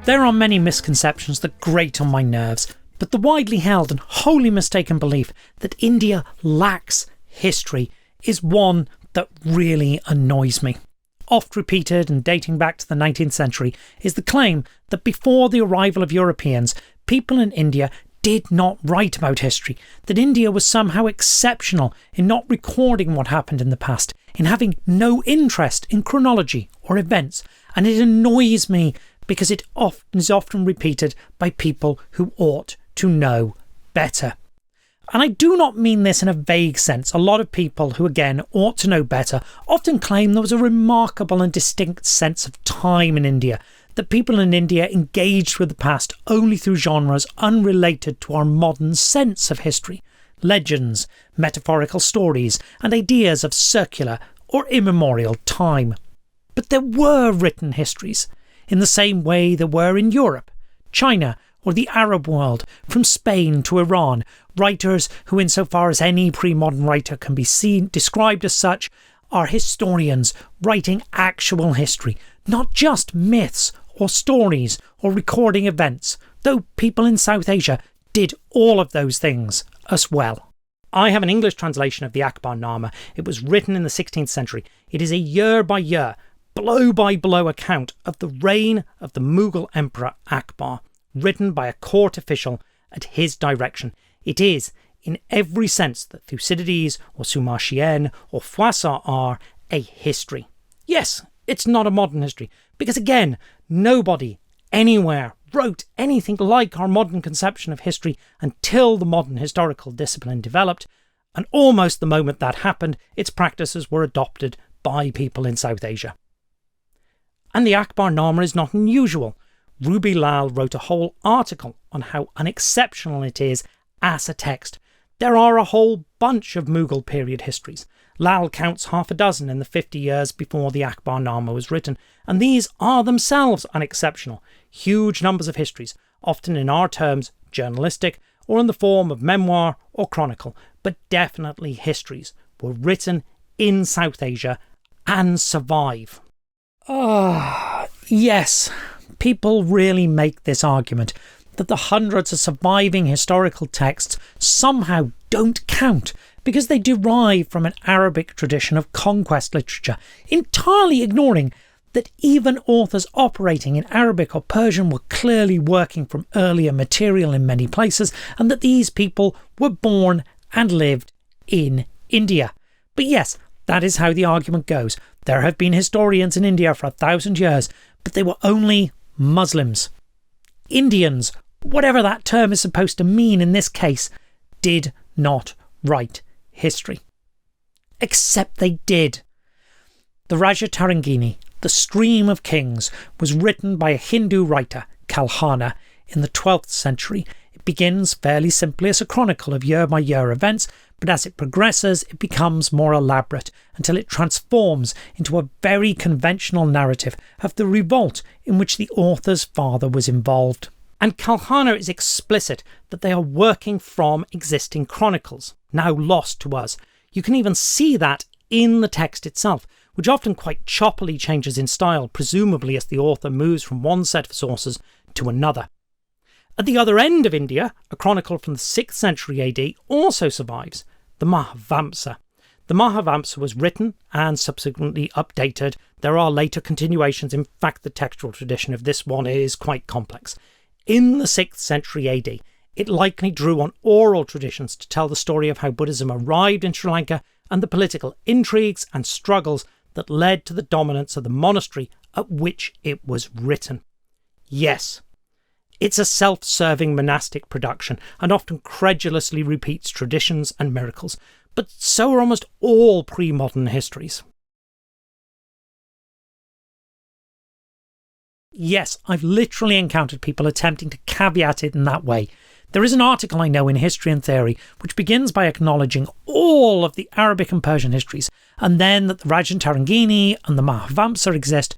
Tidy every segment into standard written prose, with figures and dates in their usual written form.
There are many misconceptions that grate on my nerves, but the widely held and wholly mistaken belief that India lacks history is one that really annoys me. Oft repeated and dating back to the 19th century is the claim that before the arrival of Europeans, people in India did not write about history, that India was somehow exceptional in not recording what happened in the past, in having no interest in chronology or events, and it annoys me because it is often repeated by people who ought to know better. And I do not mean this in a vague sense. A lot of people who, again, ought to know better often claim there was a remarkable and distinct sense of time in India, that people in India engaged with the past only through genres unrelated to our modern sense of history, legends, metaphorical stories, and ideas of circular or immemorial time. But there were written histories, in the same way there were in Europe, China, or the Arab world, from Spain to Iran, writers who, insofar as any pre-modern writer can be described as such, are historians writing actual history, not just myths or stories or recording events, though people in South Asia did all of those things as well. I have an English translation of the Akbarnama. It was written in the 16th century. It is a year-by-year, blow-by-blow account of the reign of the Mughal Emperor Akbar, written by a court official at his direction. It is, in every sense that Thucydides or Sumartienne or Froissart are, a history. Yes, it's not a modern history, because again, nobody anywhere wrote anything like our modern conception of history until the modern historical discipline developed, and almost the moment that happened, its practices were adopted by people in South Asia. And the Akbarnama is not unusual. Ruby Lal wrote a whole article on how unexceptional it is as a text. There are a whole bunch of Mughal period histories. Lal counts half a dozen in the 50 years before the Akbarnama was written, and these are themselves unexceptional. Huge numbers of histories, often in our terms journalistic, or in the form of memoir or chronicle, but definitely histories, were written in South Asia and survive. Yes. People really make this argument that the hundreds of surviving historical texts somehow don't count because they derive from an Arabic tradition of conquest literature, entirely ignoring that even authors operating in Arabic or Persian were clearly working from earlier material in many places, and that these people were born and lived in India. But yes, that is how the argument goes. There have been historians in India for 1,000 years, but they were only Muslims. Indians, whatever that term is supposed to mean in this case, did not write history. Except they did. The Rajatarangini, the Stream of Kings, was written by a Hindu writer, Kalhana, in the 12th century. It begins fairly simply as a chronicle of year-by-year events, but as it progresses, it becomes more elaborate until it transforms into a very conventional narrative of the revolt in which the author's father was involved. And Kalhana is explicit that they are working from existing chronicles, now lost to us. You can even see that in the text itself, which often quite choppily changes in style, presumably as the author moves from one set of sources to another. At the other end of India, a chronicle from the 6th century AD also survives, the Mahavamsa. The Mahavamsa was written and subsequently updated. There are later continuations. In fact, the textual tradition of this one is quite complex. In the 6th century AD, it likely drew on oral traditions to tell the story of how Buddhism arrived in Sri Lanka and the political intrigues and struggles that led to the dominance of the monastery at which it was written. Yes, it's a self-serving monastic production and often credulously repeats traditions and miracles, but so are almost all pre-modern histories. Yes, I've literally encountered people attempting to caveat it in that way. There is an article I know in History and Theory which begins by acknowledging all of the Arabic and Persian histories, and then that the Rajatarangini and the Mahavamsa exist,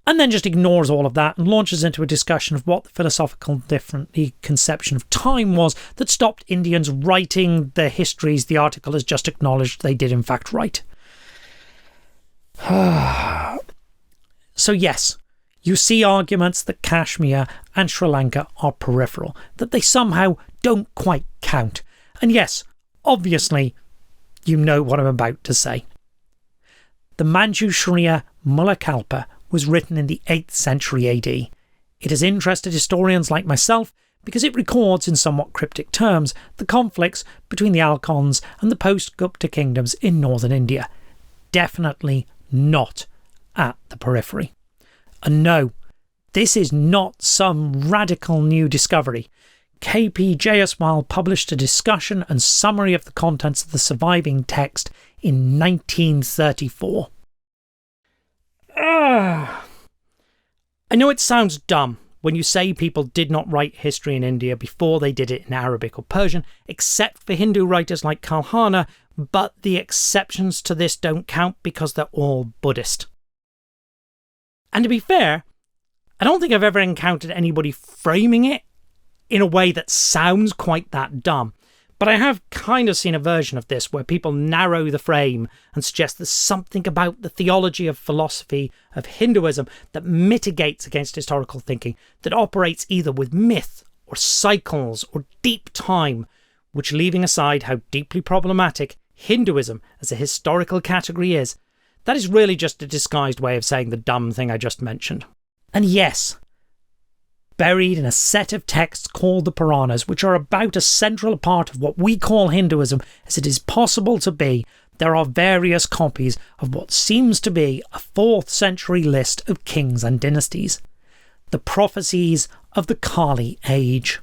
and then just ignores all of that and launches into a discussion of what the philosophical differently conception of time was that stopped Indians writing the histories the article has just acknowledged they did in fact write. So yes, you see arguments that Kashmir and Sri Lanka are peripheral, that they somehow don't quite count. And yes, obviously, you know what I'm about to say. The Manjusrimulakalpa was written in the 8th century AD. It has interested historians like myself because it records in somewhat cryptic terms the conflicts between the Alkhons and the post-Gupta kingdoms in northern India. Definitely not at the periphery. And no, this is not some radical new discovery. K.P. Jaiswal published a discussion and summary of the contents of the surviving text in 1934. I know it sounds dumb when you say people did not write history in India before they did it in Arabic or Persian, except for Hindu writers like Kalhana, but the exceptions to this don't count because they're all Buddhist. And to be fair, I don't think I've ever encountered anybody framing it in a way that sounds quite that dumb. But I have kind of seen a version of this where people narrow the frame and suggest there's something about the theology of philosophy of Hinduism that mitigates against historical thinking, that operates either with myth or cycles or deep time, which, leaving aside how deeply problematic Hinduism as a historical category is, that is really just a disguised way of saying the dumb thing I just mentioned. And yes, buried in a set of texts called the Puranas, which are about as central a part of what we call Hinduism as it is possible to be, there are various copies of what seems to be a 4th century list of kings and dynasties. The prophecies of the Kali age.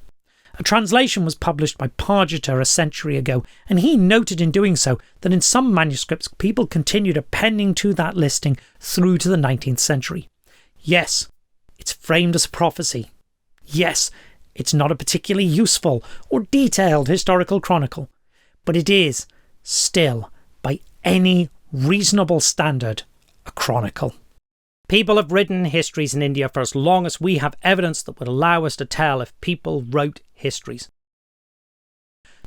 A translation was published by Parjata a century ago, and he noted in doing so that in some manuscripts people continued appending to that listing through to the 19th century. Yes, it's framed as a prophecy. Yes, it's not a particularly useful or detailed historical chronicle, but it is still, by any reasonable standard, a chronicle. People have written histories in India for as long as we have evidence that would allow us to tell if people wrote histories.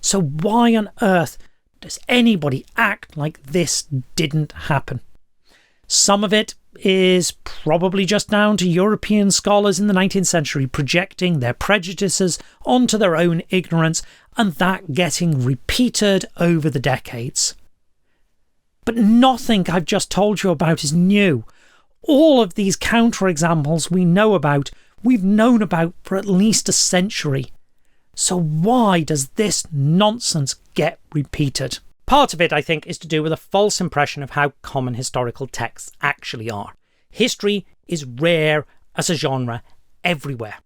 So why on earth does anybody act like this didn't happen? Some of it is probably just down to European scholars in the 19th century projecting their prejudices onto their own ignorance, and that getting repeated over the decades. But nothing I've just told you about is new. All of these counterexamples we know about, we've known about for at least a century. So why does this nonsense get repeated? Part of it, I think, is to do with a false impression of how common historical texts actually are. History is rare as a genre everywhere,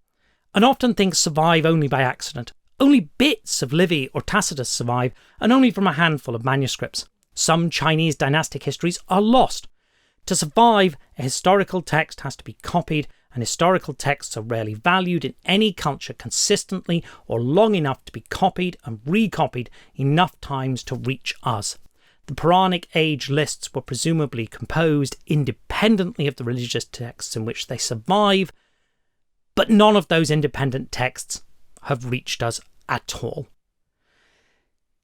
and often things survive only by accident. Only bits of Livy or Tacitus survive, and only from a handful of manuscripts. Some Chinese dynastic histories are lost. To survive, a historical text has to be copied, and historical texts are rarely valued in any culture consistently or long enough to be copied and recopied enough times to reach us. The Puranic age lists were presumably composed independently of the religious texts in which they survive, but none of those independent texts have reached us at all.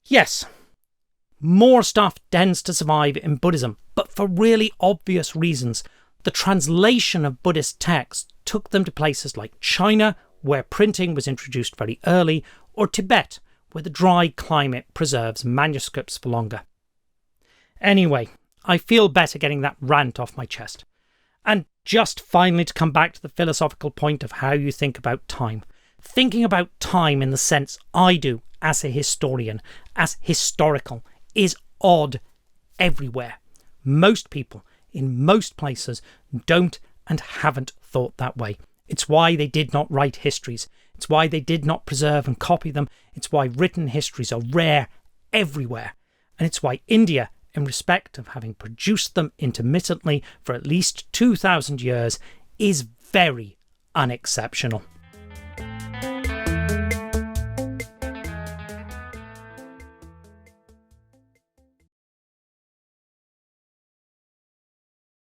Yes, more stuff tends to survive in Buddhism, but for really obvious reasons. The translation of Buddhist texts took them to places like China, where printing was introduced very early, or Tibet, where the dry climate preserves manuscripts for longer. Anyway, I feel better getting that rant off my chest. And just finally to come back to the philosophical point of how you think about time. Thinking about time in the sense I do as a historian, as historical, is odd everywhere. Most people in most places don't and haven't thought that way. It's why they did not write histories. It's why they did not preserve and copy them. It's why written histories are rare everywhere. And it's why India, in respect of having produced them intermittently for at least 2,000 years, is very unexceptional.